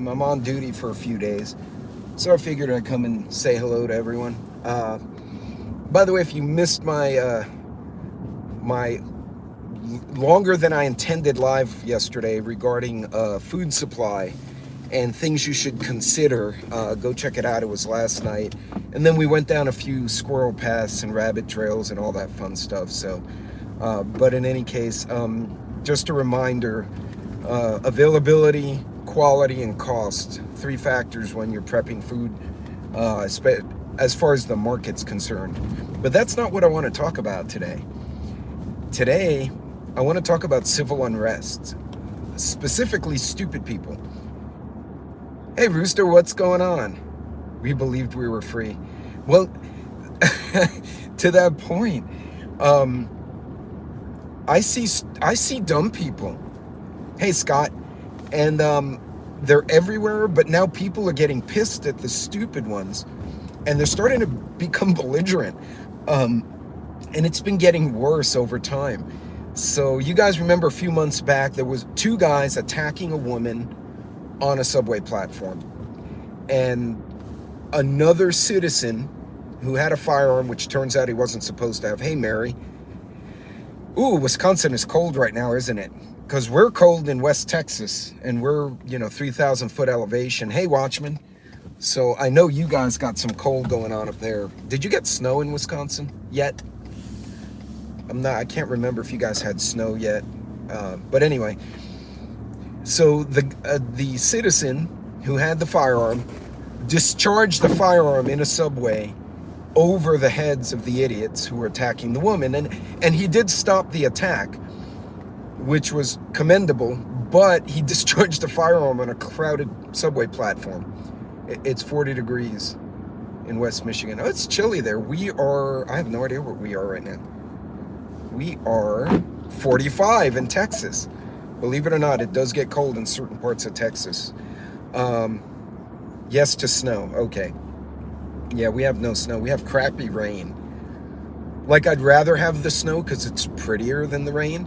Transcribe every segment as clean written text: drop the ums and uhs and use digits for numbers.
I'm on duty for a few days, so I figured I'd come and say hello to everyone. By the way, if you missed my longer than I intended live yesterday regarding food supply and things you should consider, go check it out. It was last night, and then we went down a few squirrel paths and rabbit trails and all that fun stuff. So, but in any case, just a reminder: availability, quality, and cost. 3 factors when you're prepping food, as far as the market's concerned. But that's not what I want to talk about today. Today, I want to talk about civil unrest, specifically stupid people. Hey, Rooster, what's going on? We believed we were free. Well, to that point, I see dumb people. Hey, Scott, and they're everywhere. But now people are getting pissed at the stupid ones, and they're starting to become belligerent. And it's been getting worse over time. So you guys remember a few months back, there was 2 guys attacking a woman on a subway platform. And another citizen who had a firearm, which turns out he wasn't supposed to have. Hey, Mary. Ooh, Wisconsin is cold right now, isn't it? Because we're cold in West Texas, and we're, 3,000 foot elevation. Hey, Watchman. So I know you guys got some cold going on up there. Did you get snow in Wisconsin yet? I can't remember if you guys had snow yet. But anyway, so the citizen who had the firearm discharged the firearm in a subway over the heads of the idiots who were attacking the woman. And he did stop the attack, which was commendable, but he discharged the firearm on a crowded subway platform. It's 40 degrees in West Michigan. Oh, it's chilly there. I have no idea where we are right now. We are 45 in Texas. Believe it or not, it does get cold in certain parts of Texas. Yes to snow. Okay. Yeah, we have no snow. We have crappy rain. Like, I'd rather have the snow because it's prettier than the rain,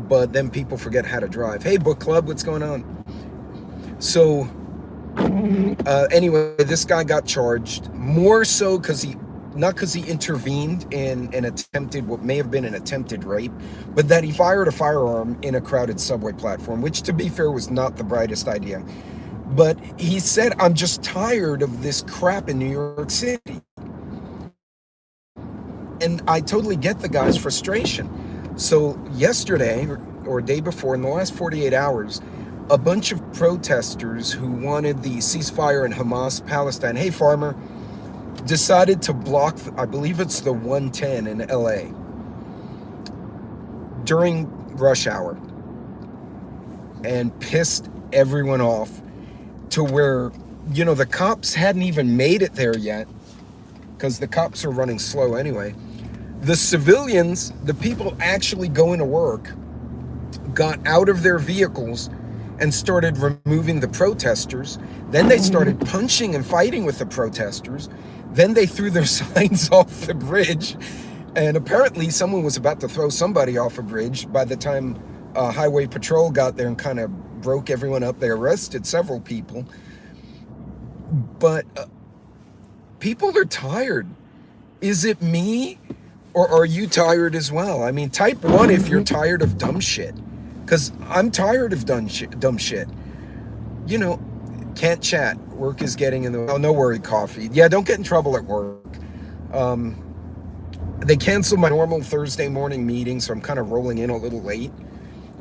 but then people forget how to drive. Hey, book club, what's going on? So, anyway, this guy got charged more so not because he intervened in what may have been an attempted rape, but that he fired a firearm in a crowded subway platform, which, to be fair, was not the brightest idea. But he said, I'm just tired of this crap in New York City. And I totally get the guy's frustration. So yesterday, or day before, in the last 48 hours, a bunch of protesters who wanted the ceasefire in Hamas-Palestine, hey, farmer, decided to block, I believe it's the 110 in LA, during rush hour, and pissed everyone off to where, the cops hadn't even made it there yet, because the cops are running slow anyway. The civilians, the people actually going to work, got out of their vehicles and started removing the protesters. Then they started punching and fighting with the protesters. Then they threw their signs off the bridge, and apparently someone was about to throw somebody off a bridge. By the time Highway Patrol got there and kind of broke everyone up, they arrested several people. But people are tired. Is it me, or are you tired as well? I mean, type 1 if you're tired of dumb shit, because I'm tired of dumb shit. Can't chat. Work is getting in the way. Oh, no worry, coffee. Yeah, don't get in trouble at work. They canceled my normal Thursday morning meeting, so I'm kind of rolling in a little late.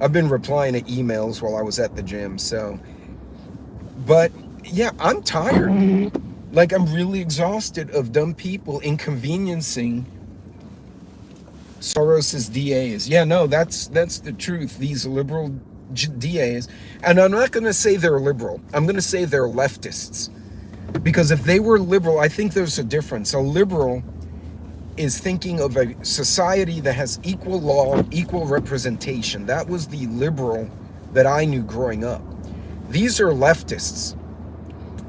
I've been replying to emails while I was at the gym, so. But, yeah, I'm tired. Like, I'm really exhausted of dumb people inconveniencing Soros's DAs. Yeah, no, that's the truth. These liberal DAs, and I'm not going to say they're liberal. I'm going to say they're leftists, because if they were liberal, I think there's a difference. A liberal is thinking of a society that has equal law, equal representation. That was the liberal that I knew growing up. These are leftists.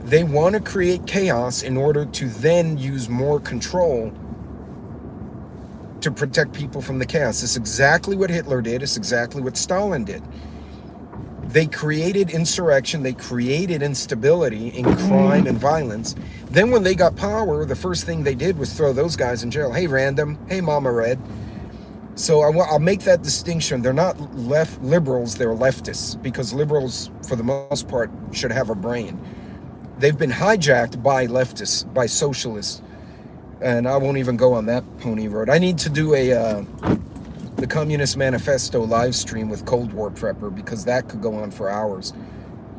They want to create chaos in order to then use more control to protect people from the chaos. It's exactly what Hitler did. It's exactly what Stalin did. They created insurrection, they created instability in crime and violence. Then when they got power, the first thing they did was throw those guys in jail. Hey, Random. Hey, Mama Red. So I'll make that distinction. They're not left liberals, they're leftists, because liberals, for the most part, should have a brain. They've been hijacked by leftists, by socialists. And I won't even go on that pony road. I need to do the Communist Manifesto live stream with Cold War Prepper, because that could go on for hours.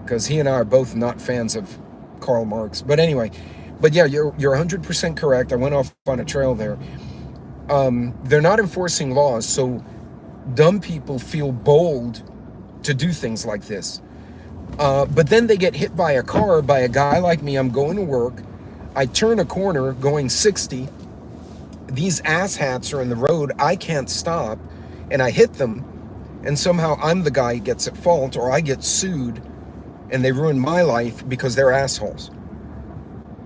Because he and I are both not fans of Karl Marx. But anyway, but yeah, you're 100% correct. I went off on a trail there. They're not enforcing laws, so dumb people feel bold to do things like this. But then they get hit by a car, by a guy like me. I'm going to work. I turn a corner going 60. These asshats are in the road. I can't stop. And I hit them. And somehow I'm the guy who gets at fault, or I get sued. And they ruin my life because they're assholes.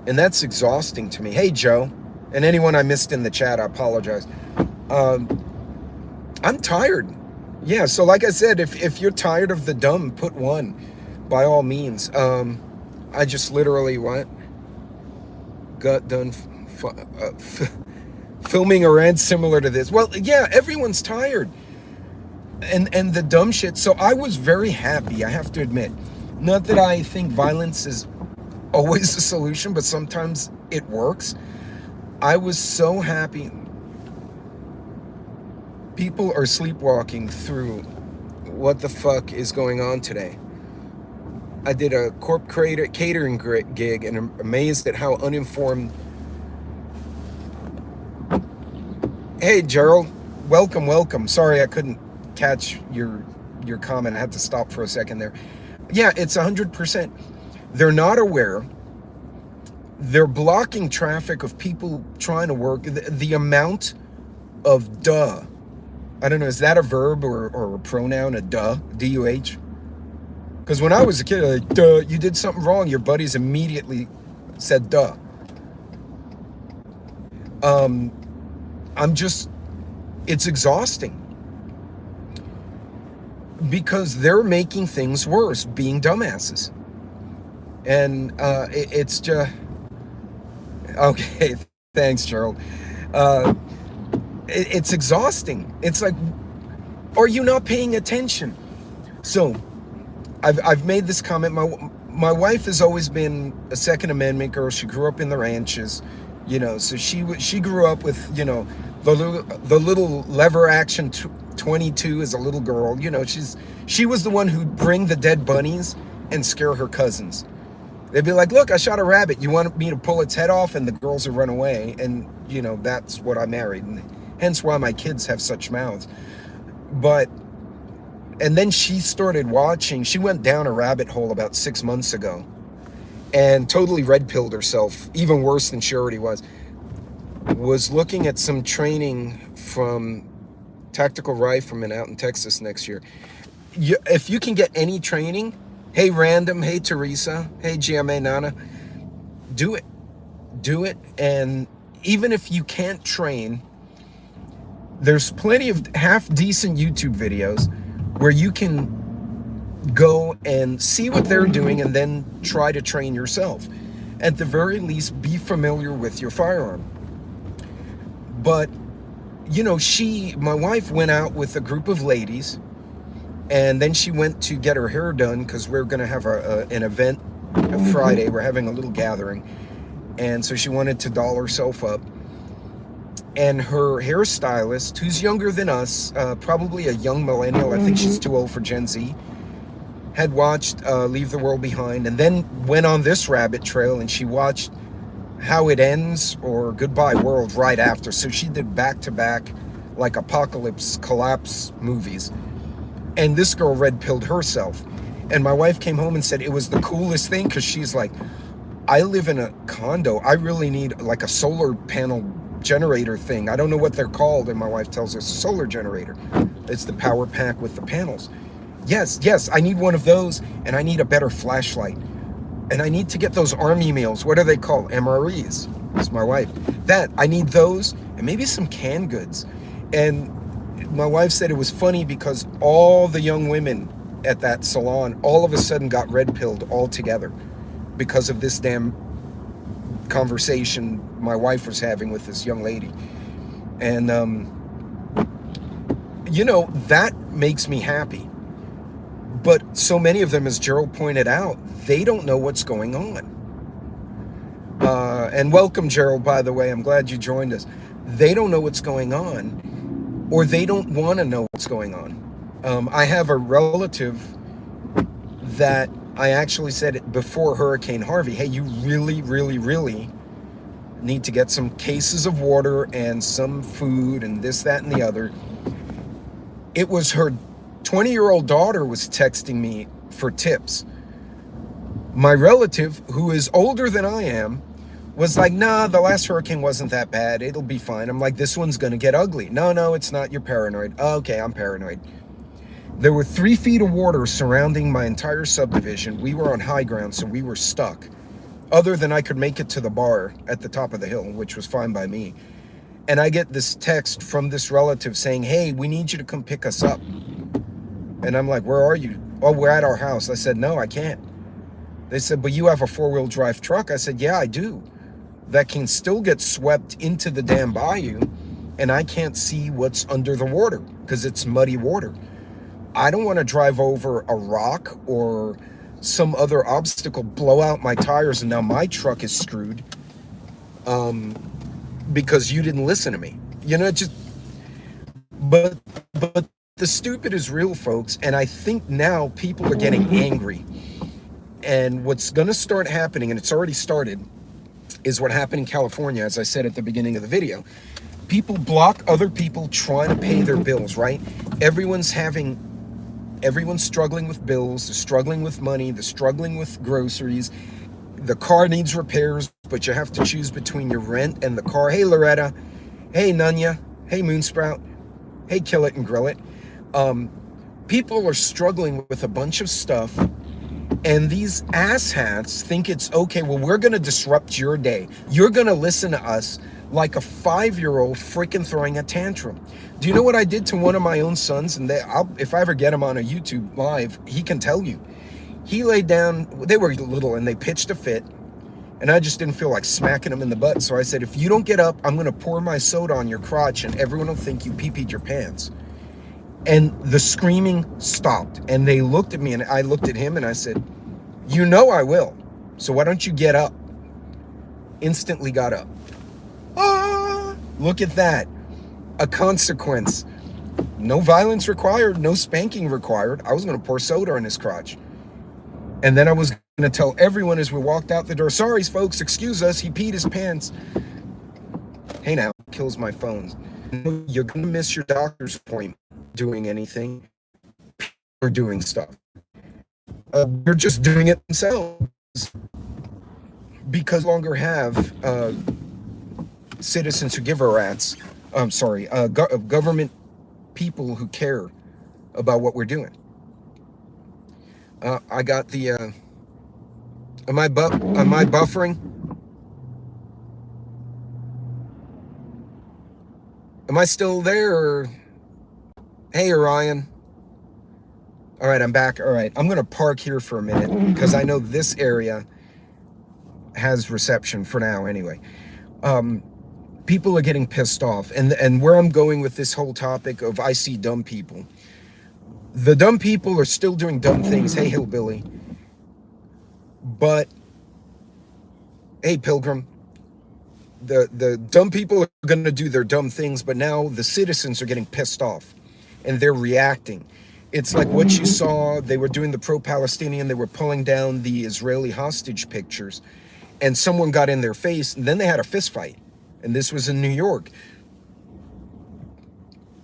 And that's exhausting to me. Hey, Joe. And anyone I missed in the chat, I apologize. I'm tired. Yeah, so like I said, if you're tired of the dumb, put one, by all means. I just literally, got done filming a rant similar to this. Well, yeah, everyone's tired. And the dumb shit. So I was very happy, I have to admit. Not that I think violence is always a solution, but sometimes it works. I was so happy. People are sleepwalking through what the fuck is going on today. I did a corp catering gig, and I'm amazed at how uninformed. Hey, Gerald, welcome. Sorry, I couldn't catch your comment. I had to stop for a second there. Yeah, it's 100%. They're not aware. They're blocking traffic of people trying to work. The amount of duh. I don't know, is that a verb or a pronoun, a duh, D-U-H? Because when I was a kid, like, duh, you did something wrong, your buddies immediately said duh. It's exhausting. Because they're making things worse, being dumbasses. And it's just... Okay, thanks, Gerald. It's exhausting. It's like, are you not paying attention? So, I've made this comment. My wife has always been a Second Amendment girl. She grew up in the ranches, so she grew up with, the little lever action 22 as a little girl. She was the one who'd bring the dead bunnies and scare her cousins. They'd be like, look, I shot a rabbit. You want me to pull its head off? And the girls would run away. And, that's what I married. And hence why my kids have such mouths. And then she started watching. She went down a rabbit hole about 6 months ago and totally red-pilled herself, even worse than she already was looking at some training from Tactical Rifleman out in Texas next year. If you can get any training, hey, Random, hey, Teresa, hey, GMA Nana, do it. And even if you can't train, there's plenty of half-decent YouTube videos where you can go and see what they're doing and then try to train yourself. At the very least, be familiar with your firearm. But, my wife went out with a group of ladies, and then she went to get her hair done because we're going to have an event Friday. We're having a little gathering. And so she wanted to doll herself up. And her hairstylist, who's younger than us, probably a young millennial, I think she's too old for Gen Z, had watched Leave the World Behind, and then went on this rabbit trail, and she watched How It Ends or Goodbye World right after. So she did back-to-back, like apocalypse collapse movies. And this girl red-pilled herself. And my wife came home and said it was the coolest thing, because she's like, I live in a condo. I really need like a solar panel generator thing. I don't know what they're called. And my wife tells us a solar generator. It's the power pack with the panels. Yes, I need one of those, and I need a better flashlight. And I need to get those army meals. What are they called? MREs. That's my wife. I need those, and maybe some canned goods. And my wife said it was funny because all the young women at that salon all of a sudden got red pilled altogether because of this damn conversation my wife was having with this young lady. And that makes me happy. But so many of them, as Gerald pointed out, they don't know what's going on. And welcome, Gerald, by the way. I'm glad you joined us. They don't know what's going on, or they don't want to know what's going on. I have a relative that I actually said it before Hurricane Harvey, hey, you really, really, really need to get some cases of water and some food and this, that, and the other. It was her 20-year-old daughter was texting me for tips. My relative, who is older than I am, was like, nah, the last hurricane wasn't that bad. It'll be fine. I'm like, this one's going to get ugly. No, it's not. You're paranoid. Oh, okay, I'm paranoid. There were 3 feet of water surrounding my entire subdivision. We were on high ground, so we were stuck. Other than I could make it to the bar at the top of the hill, which was fine by me. And I get this text from this relative saying, hey, we need you to come pick us up. And I'm like, where are you? Oh, we're at our house. I said, no, I can't. They said, but you have a 4-wheel drive truck. I said, yeah, I do. That can still get swept into the damn bayou, and I can't see what's under the water because it's muddy water. I don't want to drive over a rock or some other obstacle, blow out my tires, and now my truck is screwed because you didn't listen to me. But the stupid is real, folks, and I think now people are getting angry. And what's going to start happening, and it's already started, is what happened in California, as I said at the beginning of the video. People block other people trying to pay their bills, right? Everyone's struggling with bills, they're struggling with money, they're struggling with groceries. The car needs repairs, but you have to choose between your rent and the car. Hey, Loretta. Hey, Nunya. Hey, Moonsprout. Hey, Kill It and Grill It. People are struggling with a bunch of stuff, and these asshats think it's okay. Well, we're going to disrupt your day. You're going to listen to us like a 5-year-old freaking throwing a tantrum. Do you know what I did to one of my own sons? And if I ever get him on a YouTube live, he can tell you. He laid down, they were little, and they pitched a fit. And I just didn't feel like smacking him in the butt. So I said, if you don't get up, I'm going to pour my soda on your crotch, and everyone will think you pee-peed your pants. And the screaming stopped. And they looked at me, and I looked at him, and I said, you know I will. So why don't you get up? Instantly got up. Ah, look at that. A consequence. No violence required, no spanking required. I was going to pour soda on his crotch. And then I was going to tell everyone as we walked out the door, sorry, folks, excuse us, he peed his pants. Hey, now, kills my phone. You're going to miss your doctor's appointment doing anything or doing stuff. They're just doing it themselves because we no longer have citizens who give a rat's. Government people who care about what we're doing. I got the. Am I buffering? Am I still there? Or... Hey, Orion. All right, I'm back. All right, I'm going to park here for a minute because I know this area has reception for now anyway. People are getting pissed off. And where I'm going with this whole topic of I see dumb people. The dumb people are still doing dumb things. Hey, Hillbilly. But, hey, Pilgrim. The dumb people are going to do their dumb things, but now the citizens are getting pissed off. And they're reacting. It's like what you saw. They were doing the pro-Palestinian. They were pulling down the Israeli hostage pictures. And someone got in their face. And then they had a fist fight. And this was in New York.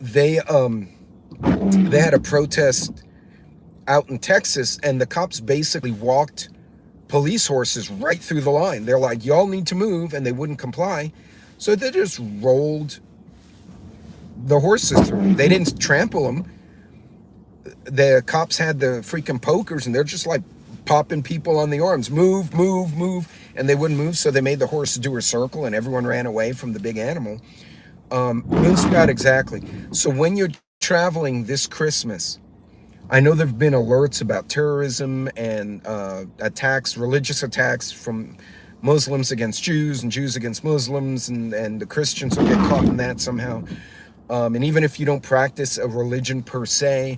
They had a protest out in Texas. And the cops basically walked police horses right through the line. They're like, y'all need to move. And they wouldn't comply. So they just rolled the horses through. They didn't trample them. The cops had the freaking pokers, and they're just like popping people on the arms. Move, move, move. And they wouldn't move, so they made the horse do a circle, and everyone ran away from the big animal. Moonsprout, exactly. So when you're traveling this Christmas, I know there have been alerts about terrorism and attacks, religious attacks from Muslims against Jews and Jews against Muslims, and the Christians will get caught in that somehow. And even if you don't practice a religion per se,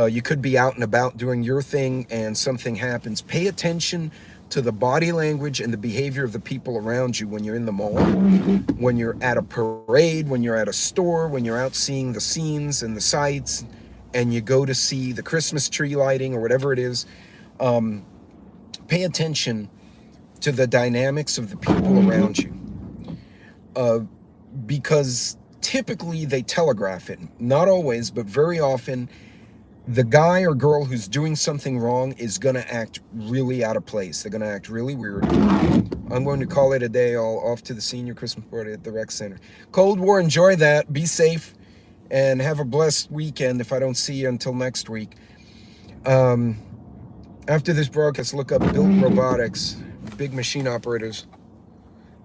you could be out and about doing your thing and something happens. Pay attention to the body language and the behavior of the people around you when you're in the mall, when you're at a parade, when you're at a store, when you're out seeing the scenes and the sights, and you go to see the Christmas tree lighting or whatever it is. Pay attention to the dynamics of the people around you, because typically they telegraph it. Not always, but very often the guy or girl who's doing something wrong is going to act really out of place. They're going to act really weird. I'm going to call it a day. All off to the senior Christmas party at the rec center. Cold War, enjoy that. Be safe and have a blessed weekend if I don't see you until next week. After this broadcast, look up Built Robotics, big machine operators.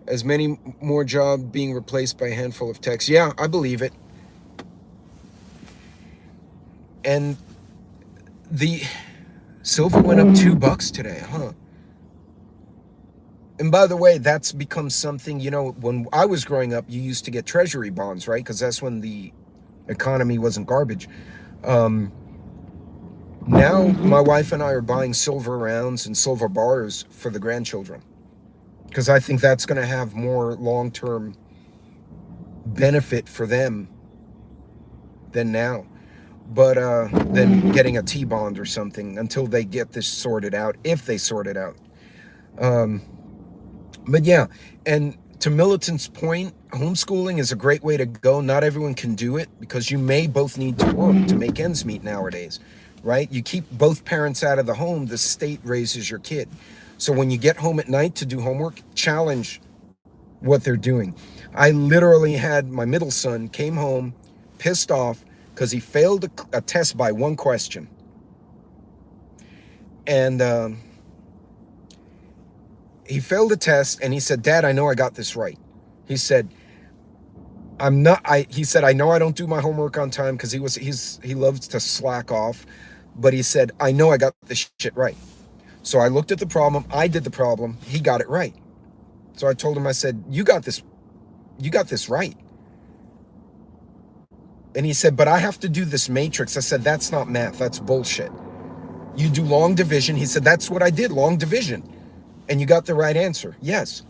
As many more jobs being replaced by a handful of techs. Yeah, I believe it. And the silver went up $2 today, huh? And by the way, that's become something, when I was growing up, you used to get treasury bonds, right? Because that's when the economy wasn't garbage. Now, my wife and I are buying silver rounds and silver bars for the grandchildren, because I think that's going to have more long-term benefit for them than now. But than getting a T-bond or something until they get this sorted out, if they sort it out. But yeah, and to Militant's point, homeschooling is a great way to go. Not everyone can do it because you may both need to work to make ends meet nowadays, right? You keep both parents out of the home, the state raises your kid. So when you get home at night to do homework, challenge what they're doing. I literally had my middle son came home pissed off because he failed a test by one question. And he failed a test, and he said, "Dad, I know I got this right." He said, I know I don't do my homework on time, because he loves to slack off. But he said, "I know I got this shit right." So I looked at the problem, I did the problem, he got it right. So I told him, I said, you got this right. And he said, "But I have to do this matrix." I said, "That's not math, that's bullshit. You do long division." He said, "That's what I did, long division. And you got the right answer." Yes.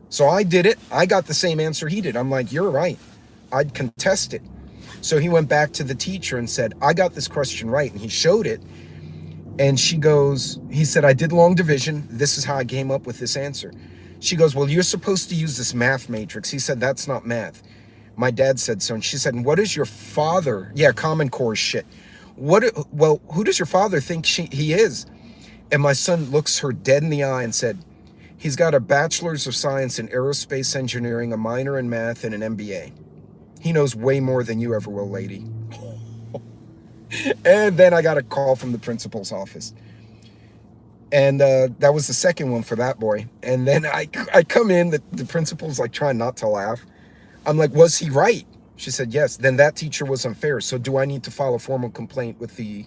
So I did it. I got the same answer he did. I'm like, "You're right. I'd contest it." So he went back to the teacher and said, "I got this question right." And he showed it. And he said, "I did long division. This is how I came up with this answer." She goes, "Well, you're supposed to use this math matrix." He said, "That's not math. My dad said so." And she said, "What is your father?" Yeah, Common Core shit. Well, who does your father think he is? And my son looks her dead in the eye and said, "He's got a bachelor's of science in aerospace engineering, a minor in math, and an MBA. He knows way more than you ever will, lady." And then I got a call from the principal's office. And that was the second one for that boy. And then I come in, the principal's like trying not to laugh. I'm like, "Was he right?" She said, "Yes." "Then that teacher was unfair. So do I need to file a formal complaint with the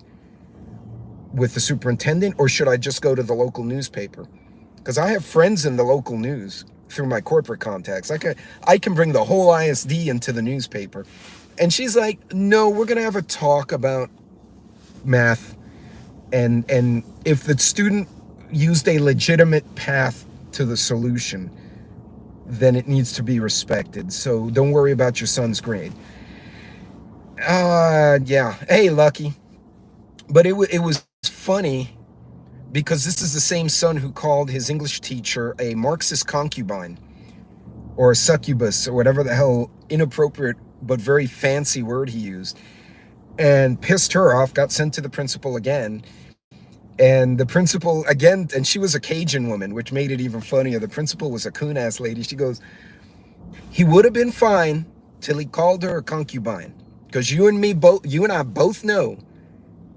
superintendent, or should I just go to the local newspaper?" Because I have friends in the local news through my corporate contacts. I can bring the whole ISD into the newspaper. And she's like, "No, we're going to have a talk about math. And if the student used a legitimate path to the solution, then it needs to be respected. So don't worry about your son's grade." Yeah. Hey, Lucky. But it was funny, because this is the same son who called his English teacher a Marxist concubine, or a succubus, or whatever the hell inappropriate but very fancy word he used, and pissed her off, got sent to the principal again. And the principal, again, and she was a Cajun woman, which made it even funnier. The principal was a coon-ass lady. She goes, "He would have been fine till he called her a concubine. Because you and I both know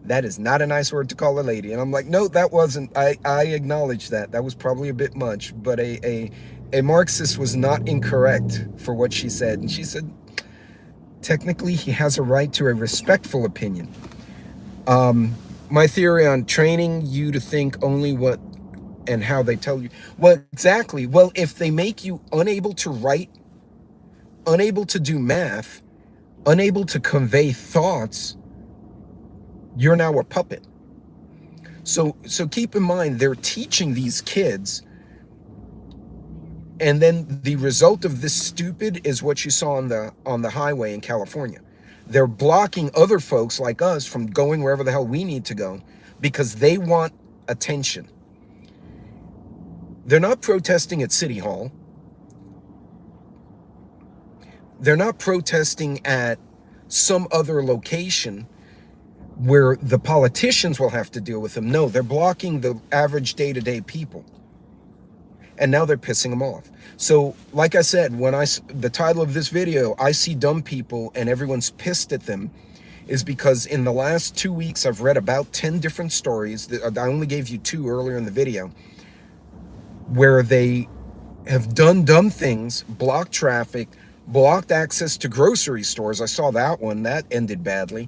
that is not a nice word to call a lady." And I'm like, "No, that wasn't." I acknowledge that. That was probably a bit much. But a Marxist was not incorrect for what she said. And she said, technically, he has a right to a respectful opinion. My theory on training you to think only what and how they tell you. Well, exactly. Well, if they make you unable to write, unable to do math, unable to convey thoughts, you're now a puppet. So keep in mind, they're teaching these kids, and then the result of this stupid is what you saw on the highway in California. They're blocking other folks like us from going wherever the hell we need to go because they want attention. They're not protesting at City Hall. They're not protesting at some other location where the politicians will have to deal with them. No, they're blocking the average day-to-day people. And now they're pissing them off. So, like I said, when the title of this video, I see dumb people and everyone's pissed at them, is because in the last 2 weeks, I've read about 10 different stories. I only gave you 2 earlier in the video, where they have done dumb things, blocked traffic, blocked access to grocery stores. I saw that one. That ended badly.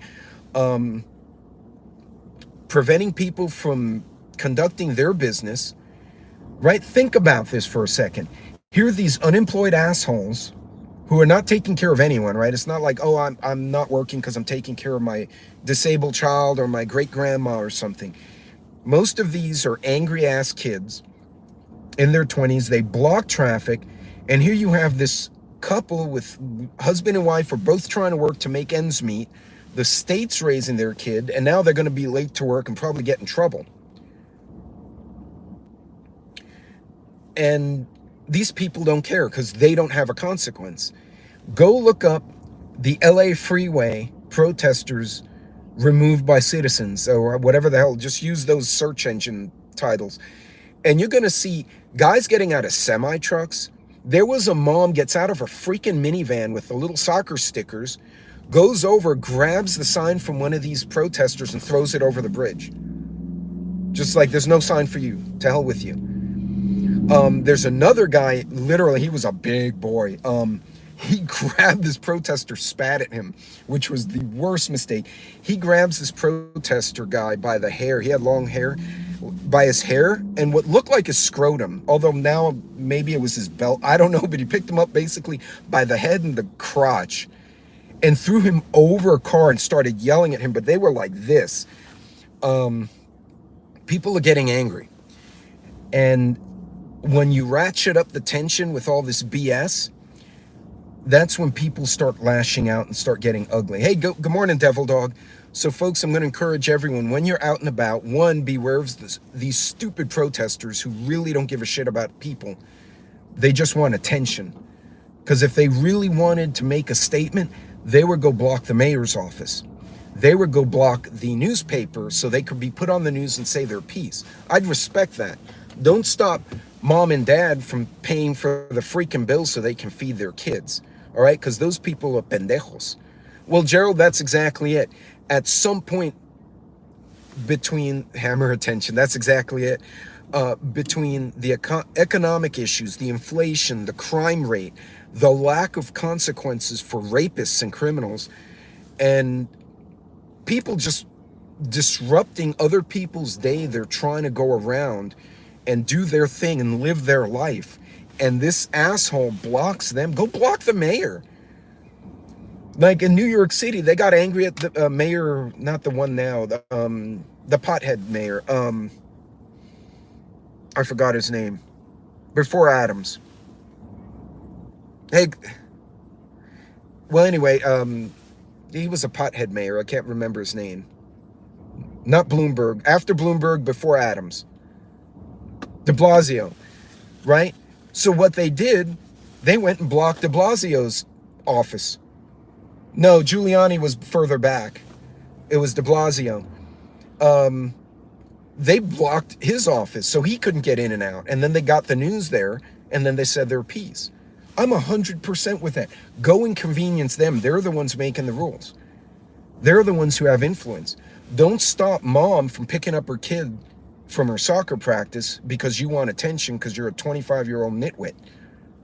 Preventing people from conducting their business, right? Think about this for a second. Here are these unemployed assholes who are not taking care of anyone, right? It's not like, oh, I'm not working because I'm taking care of my disabled child or my great-grandma or something. Most of these are angry-ass kids in their 20s. They block traffic, and here you have this couple with husband and wife are both trying to work to make ends meet. The state's raising their kid, and now they're going to be late to work and probably get in trouble. And these people don't care because they don't have a consequence. Go look up the LA freeway protesters removed by citizens or whatever the hell. Just use those search engine titles. And you're going to see guys getting out of semi-trucks. There was a mom gets out of her freaking minivan with the little soccer stickers, goes over, grabs the sign from one of these protesters and throws it over the bridge. Just like, there's no sign for you. To hell with you. There's another guy, literally, he was a big boy. He grabbed this protester, spat at him, which was the worst mistake. He grabs this protester guy by the hair. He had long hair, by his hair, and what looked like his scrotum, although now maybe it was his belt, I don't know, but he picked him up basically by the head and the crotch and threw him over a car and started yelling at him, but they were like this. People are getting angry. And when you ratchet up the tension with all this BS, that's when people start lashing out and start getting ugly. Hey, good morning, Devil Dog. So, folks, I'm going to encourage everyone, when you're out and about, one, beware of these stupid protesters who really don't give a shit about people. They just want attention. Because if they really wanted to make a statement, they would go block the mayor's office. They would go block the newspaper so they could be put on the news and say their piece. I'd respect that. Don't stop mom and dad from paying for the freaking bills so they can feed their kids. All right? Because those people are pendejos. Well, Gerald, that's exactly it. At some point between hammer attention, that's exactly it. Between the economic issues, the inflation, the crime rate, the lack of consequences for rapists and criminals, and people just disrupting other people's day, they're trying to go around and do their thing and live their life. And this asshole blocks them. Go block the mayor. Like in New York City, they got angry at the mayor, not the one now, the pothead mayor. I forgot his name. Before Adams. Hey, well, anyway, he was a pothead mayor. I can't remember his name. Not Bloomberg. After Bloomberg, before Adams. De Blasio, right? So what they did, they went and blocked de Blasio's office. No, Giuliani was further back. It was de Blasio. They blocked his office so he couldn't get in and out. And then they got the news there, and then they said their piece. I'm 100% with that. Go inconvenience them. They're the ones making the rules. They're the ones who have influence. Don't stop mom from picking up her kid from her soccer practice because you want attention because you're a 25-year-old nitwit.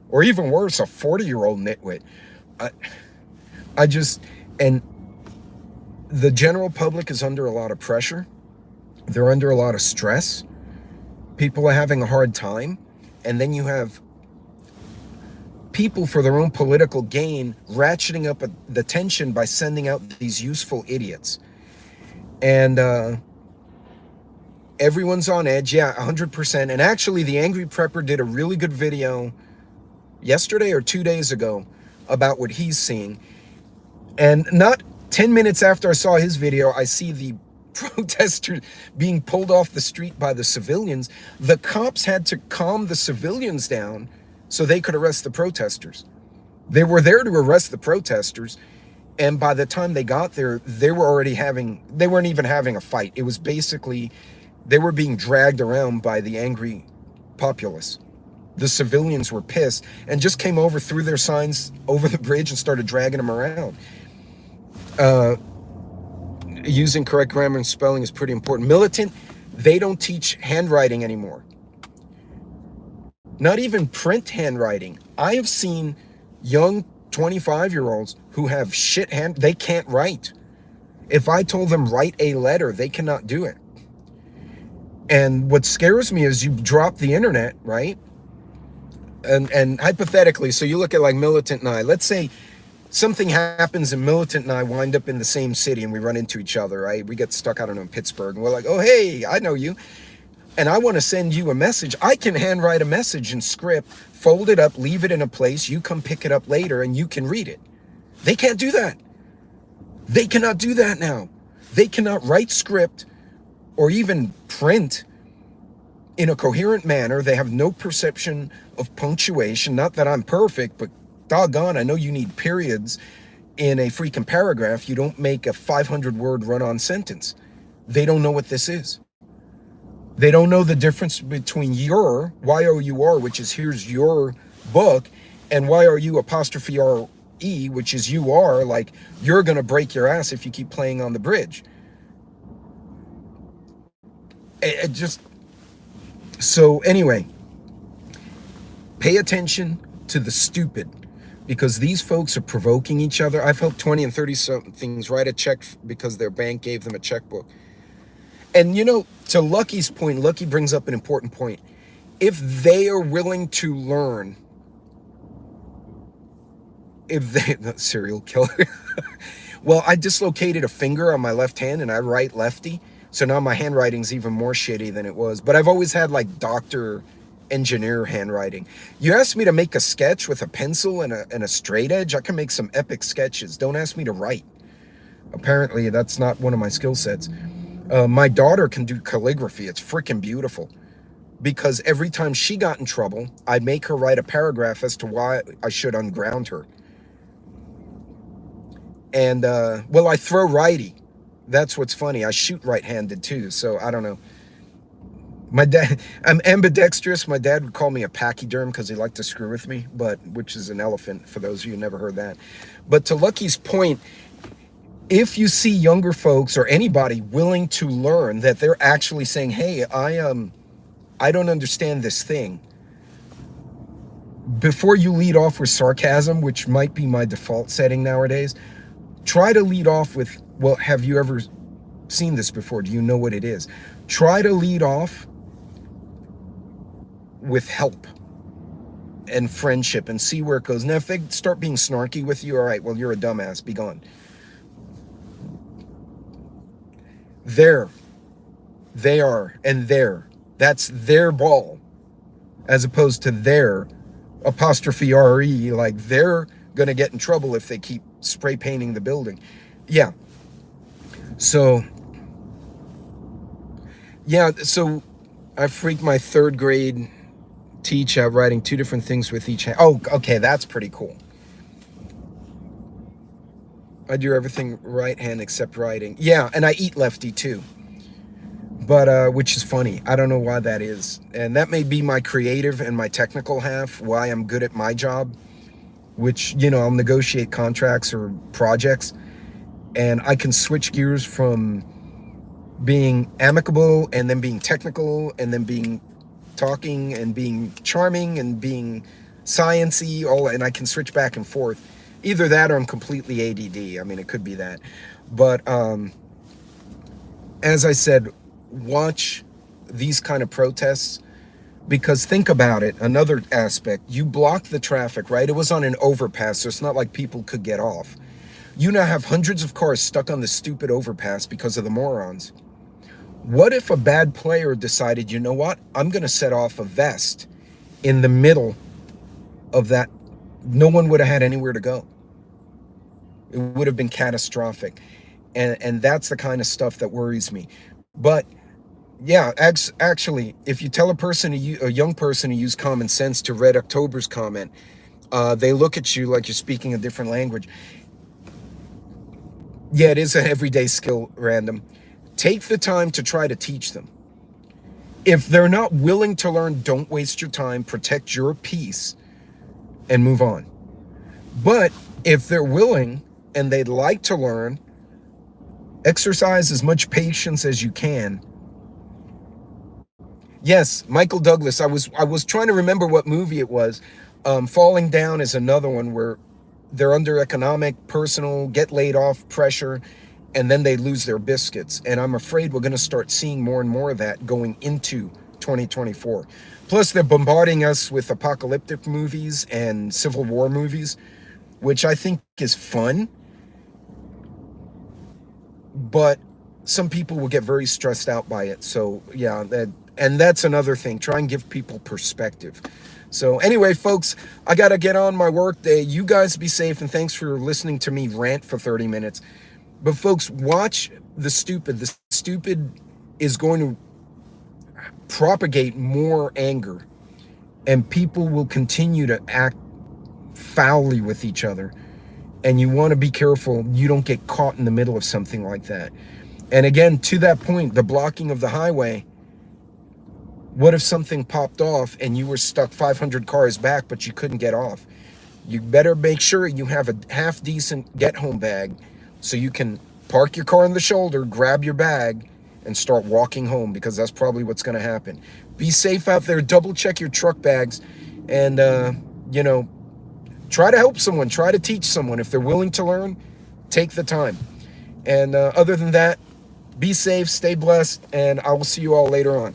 Or even worse, a 40-year-old nitwit. And the general public is under a lot of pressure. They're under a lot of stress. People are having a hard time. And then you have people, for their own political gain, ratcheting up the tension by sending out these useful idiots. And everyone's on edge. Yeah, 100%. And actually, the Angry Prepper did a really good video yesterday or 2 days ago about what he's seeing. And not 10 minutes after I saw his video, I see the protesters being pulled off the street by the civilians. The cops had to calm the civilians down so they could arrest the protesters. They were there to arrest the protesters, and by the time they got there, they weren't even having a fight. It was basically, they were being dragged around by the angry populace. The civilians were pissed and just came over, threw their signs over the bridge, and started dragging them around. Using correct grammar and spelling is pretty important. Militant, they don't teach handwriting anymore. Not even print handwriting. I have seen young 25-year-olds who have they can't write. If I told them write a letter, they cannot do it. And what scares me is you drop the internet, right? And hypothetically, so you look at like Militant and I, let's say something happens and Militant and I wind up in the same city and we run into each other, right? We get stuck, I don't know, in Pittsburgh, and we're like, oh, hey, I know you. And I want to send you a message. I can handwrite a message in script, fold it up, leave it in a place, you come pick it up later and you can read it. They can't do that. They cannot do that now. They cannot write script or even print in a coherent manner. They have no perception of punctuation. Not that I'm perfect, but doggone, I know you need periods in a freaking paragraph. You don't make a 500-word run-on sentence. They don't know what this is. They don't know the difference between your, Y-O-U-R, which is here's your book, and Y-O-U apostrophe R-E, which is you are, like you're going to break your ass if you keep playing on the bridge. It just, so anyway, pay attention to the stupid, because these folks are provoking each other. I've helped 20 and 30 somethings write a check because their bank gave them a checkbook. And you know, to Lucky's point, Lucky brings up an important point. If they are willing to learn, serial killer. Well, I dislocated a finger on my left hand and I write lefty. So now my handwriting's even more shitty than it was. But I've always had like doctor, engineer handwriting. You asked me to make a sketch with a pencil and a straight edge, I can make some epic sketches. Don't ask me to write. Apparently, that's not one of my skill sets. My daughter can do calligraphy. It's freaking beautiful. Because every time she got in trouble, I'd make her write a paragraph as to why I should unground her. And, well, I throw righty. That's what's funny. I shoot right-handed too, so I don't know. My dad, I'm ambidextrous. My dad would call me a pachyderm because he liked to screw with me, which is an elephant, for those of you who never heard that. But to Lucky's point, if you see younger folks or anybody willing to learn, that they're actually saying, hey, I don't understand this thing, before you lead off with sarcasm, which might be my default setting nowadays, try to lead off with, well, have you ever seen this before? Do you know what it is? Try to lead off with help and friendship and see where it goes. Now, if they start being snarky with you, all right, well, you're a dumbass, be gone. There, they are, and there. That's their ball, as opposed to their apostrophe R-E, like they're going to get in trouble if they keep spray painting the building. Yeah. So I freaked my third grade teacher out writing 2 different things with each hand. Oh, okay, that's pretty cool. I do everything right hand except writing. Yeah, and I eat lefty too. But, which is funny. I don't know why that is. And that may be my creative and my technical half, why I'm good at my job, which, you know, I'll negotiate contracts or projects, and I can switch gears from being amicable and then being technical and then being talking and being charming and being science-y, and I can switch back and forth. Either that or I'm completely ADD. I mean, it could be that. But as I said, watch these kind of protests, because think about it, another aspect, you block the traffic, right? It was on an overpass, so it's not like people could get off. You now have hundreds of cars stuck on the stupid overpass because of the morons. What if a bad player decided, you know what, I'm going to set off a vest in the middle of that? No one would have had anywhere to go. It would have been catastrophic. And that's the kind of stuff that worries me. But yeah, actually, if you tell a young person to use common sense to Red October's comment, they look at you like you're speaking a different language. Yeah, it is an everyday skill, Random. Take the time to try to teach them. If they're not willing to learn, don't waste your time, protect your peace, and move on. But if they're willing and they'd like to learn, exercise as much patience as you can. Yes, Michael Douglas. I was trying to remember what movie it was. Falling Down is another one where they're under economic, personal, get laid off pressure, and then they lose their biscuits. And I'm afraid we're going to start seeing more and more of that going into 2024. Plus, they're bombarding us with apocalyptic movies and Civil War movies, which I think is fun. But some people will get very stressed out by it. So yeah, that's another thing. Try and give people perspective. So anyway, folks, I got to get on my work day. You guys be safe, and thanks for listening to me rant for 30 minutes. But folks, watch the stupid. The stupid is going to propagate more anger, and people will continue to act foully with each other. And you want to be careful you don't get caught in the middle of something like that. And again, to that point, the blocking of the highway, what if something popped off and you were stuck 500 cars back, but you couldn't get off? You better make sure you have a half-decent get-home bag so you can park your car on the shoulder, grab your bag, and start walking home, because that's probably what's going to happen. Be safe out there. Double-check your truck bags, and, try to help someone. Try to teach someone. If they're willing to learn, take the time. And other than that, be safe, stay blessed, and I will see you all later on.